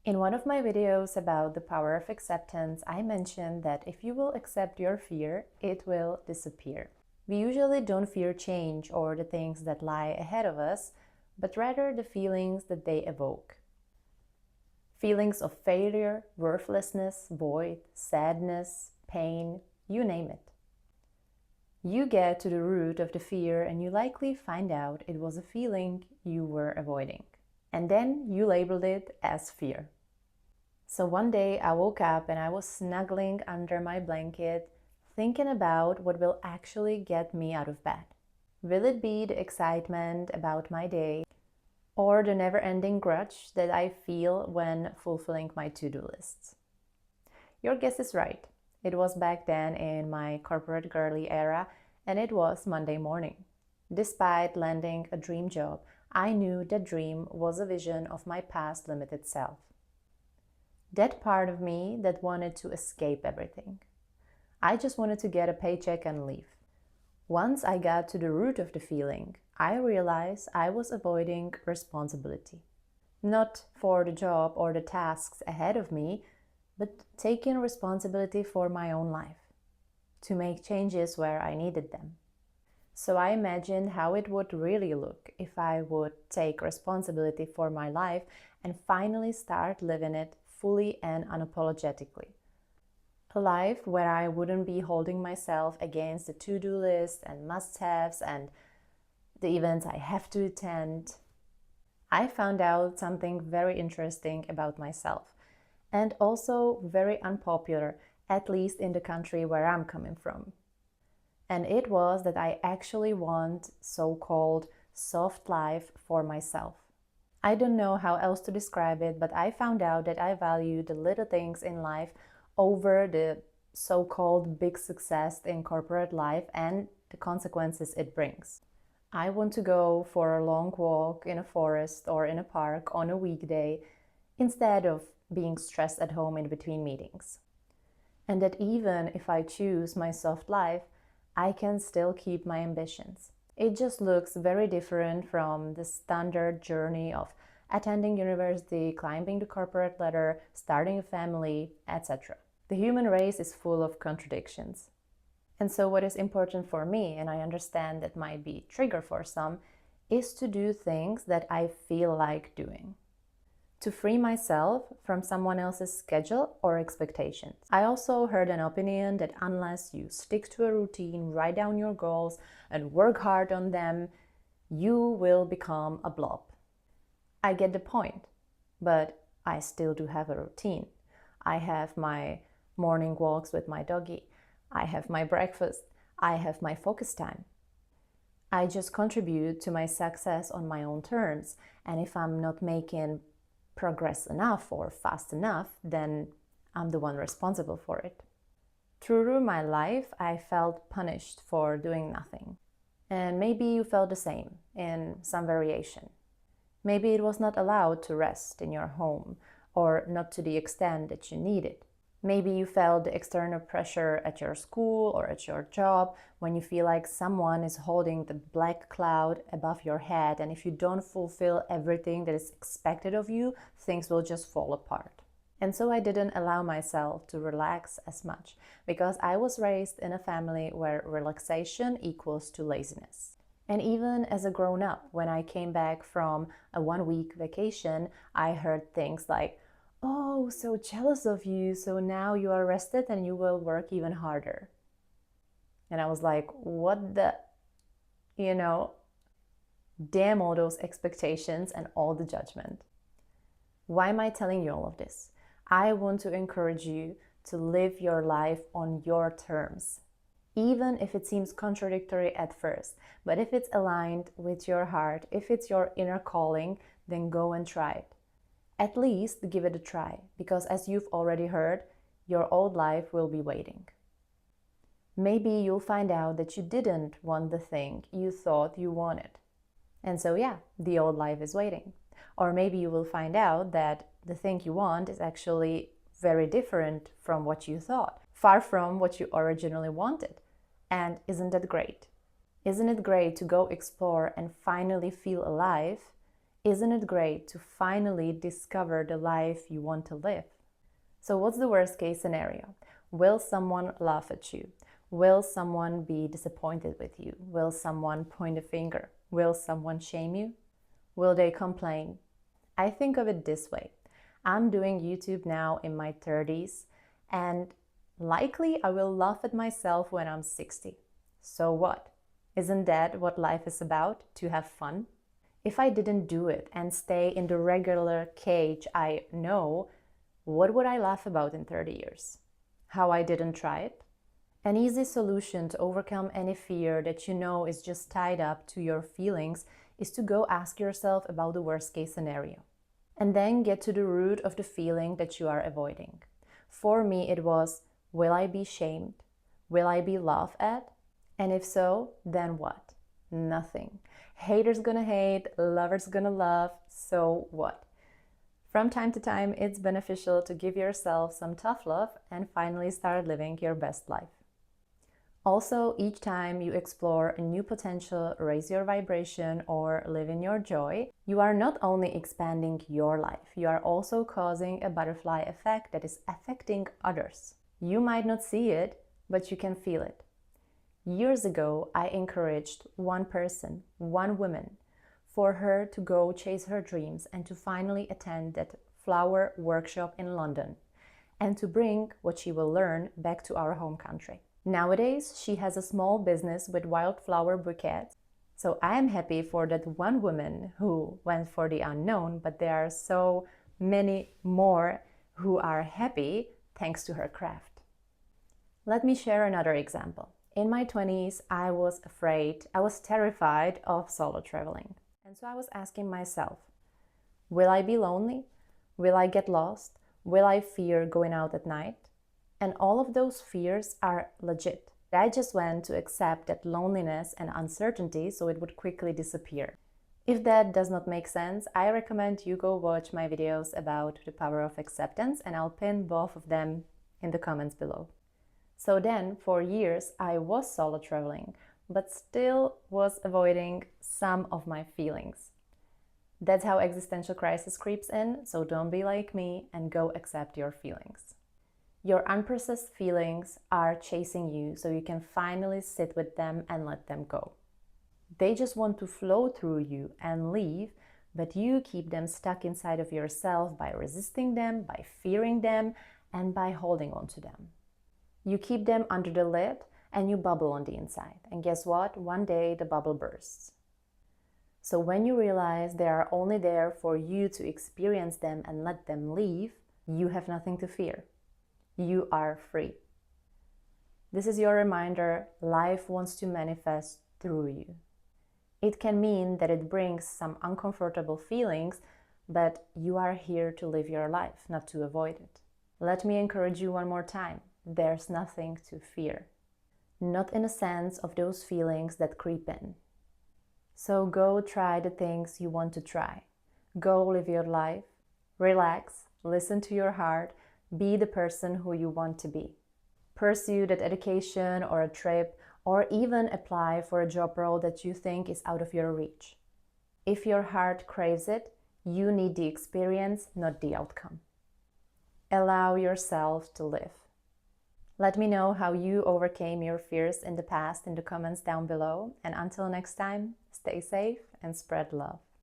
In one of my videos about the power of acceptance, I mentioned that if you will accept your fear, it will disappear. We usually don't fear change or the things that lie ahead of us, but rather the feelings that they evoke. Feelings of failure, worthlessness, void, sadness, pain, you name it. You get to the root of the fear and you likely find out it was a feeling you were avoiding. And then you labeled it as fear. So one day I woke up and I was snuggling under my blanket, thinking about what will actually get me out of bed. Will it be the excitement about my day, or the never-ending grudge that I feel when fulfilling my to-do lists? Your guess is right. It was back then in my corporate girly era, and it was Monday morning. Despite landing a dream job, I knew that dream was a vision of my past limited self. That part of me that wanted to escape everything. I just wanted to get a paycheck and leave. Once I got to the root of the feeling, I realized I was avoiding responsibility. Not for the job or the tasks ahead of me, but taking responsibility for my own life, to make changes where I needed them. So I imagined how it would really look if I would take responsibility for my life and finally start living it fully and unapologetically. A life where I wouldn't be holding myself against the to-do list and must-haves and the events I have to attend. I found out something very interesting about myself, and also very unpopular, at least in the country where I'm coming from. And it was that I actually want so-called soft life for myself. I don't know how else to describe it, but I found out that I value the little things in life over the so-called big success in corporate life and the consequences it brings. I want to go for a long walk in a forest or in a park on a weekday instead of being stressed at home in between meetings. And that even if I choose my soft life, I can still keep my ambitions. It just looks very different from the standard journey of attending university, climbing the corporate ladder, starting a family, etc. The human race is full of contradictions. And so what is important for me, and I understand that might be a trigger for some, is to do things that I feel like doing. To free myself from someone else's schedule or expectations. I also heard an opinion that unless you stick to a routine, write down your goals, and work hard on them, you will become a blob. I get the point, but I still do have a routine. I have my morning walks with my doggy. I have my breakfast. I have my focus time. I just contribute to my success on my own terms, and if I'm not making progress enough or fast enough, then I'm the one responsible for it. Through my life, I felt punished for doing nothing. And maybe you felt the same in some variation. Maybe it was not allowed to rest in your home, or not to the extent that you needed. Maybe you felt the external pressure at your school or at your job when you feel like someone is holding the black cloud above your head, and if you don't fulfill everything that is expected of you, things will just fall apart. And so I didn't allow myself to relax as much because I was raised in a family where relaxation equals to laziness. And even as a grown-up, when I came back from a 1-week vacation, I heard things like, "Oh, so jealous of you, so now you are rested and you will work even harder." And I was like, what the, damn all those expectations and all the judgment. Why am I telling you all of this? I want to encourage you to live your life on your terms, even if it seems contradictory at first. But if it's aligned with your heart, if it's your inner calling, then go and try it. At least give it a try, because as you've already heard, your old life will be waiting. Maybe you'll find out that you didn't want the thing you thought you wanted. And so the old life is waiting. Or maybe you will find out that the thing you want is actually very different from what you thought, far from what you originally wanted. And isn't that great? Isn't it great to go explore and finally feel alive, Isn't it great to finally discover the life you want to live? So what's the worst case scenario? Will someone laugh at you? Will someone be disappointed with you? Will someone point a finger? Will someone shame you? Will they complain? I think of it this way. I'm doing YouTube now in my 30s, and likely I will laugh at myself when I'm 60. So what? Isn't that what life is about? To have fun? If I didn't do it and stay in the regular cage I know, what would I laugh about in 30 years? How I didn't try it? An easy solution to overcome any fear that you know is just tied up to your feelings is to go ask yourself about the worst case scenario. And then get to the root of the feeling that you are avoiding. For me, it was, will I be shamed? Will I be laughed at? And if so, then what? Nothing. Haters gonna hate, lovers gonna love, so what? From time to time, it's beneficial to give yourself some tough love and finally start living your best life. Also, each time you explore a new potential, raise your vibration, or live in your joy, you are not only expanding your life, you are also causing a butterfly effect that is affecting others. You might not see it, but you can feel it. Years ago, I encouraged one person, one woman, for her to go chase her dreams and to finally attend that flower workshop in London and to bring what she will learn back to our home country. Nowadays, she has a small business with wildflower bouquets. So I am happy for that one woman who went for the unknown, but there are so many more who are happy thanks to her craft. Let me share another example. In my 20s, I was terrified of solo traveling. And so I was asking myself, will I be lonely? Will I get lost? Will I fear going out at night? And all of those fears are legit. I just went to accept that loneliness and uncertainty so it would quickly disappear. If that does not make sense, I recommend you go watch my videos about the power of acceptance, and I'll pin both of them in the comments below. So then, for years, I was solo traveling, but still was avoiding some of my feelings. That's how existential crisis creeps in, so don't be like me and go accept your feelings. Your unprocessed feelings are chasing you, so you can finally sit with them and let them go. They just want to flow through you and leave, but you keep them stuck inside of yourself by resisting them, by fearing them, and by holding on to them. You keep them under the lid and you bubble on the inside. And guess what? One day the bubble bursts. So when you realize they are only there for you to experience them and let them leave, you have nothing to fear. You are free. This is your reminder, life wants to manifest through you. It can mean that it brings some uncomfortable feelings, but you are here to live your life, not to avoid it. Let me encourage you one more time. There's nothing to fear. Not in a sense of those feelings that creep in. So go try the things you want to try. Go live your life. Relax, listen to your heart, be the person who you want to be. Pursue that education or a trip, or even apply for a job role that you think is out of your reach. If your heart craves it, you need the experience, not the outcome. Allow yourself to live. Let me know how you overcame your fears in the past in the comments down below. And until next time, stay safe and spread love.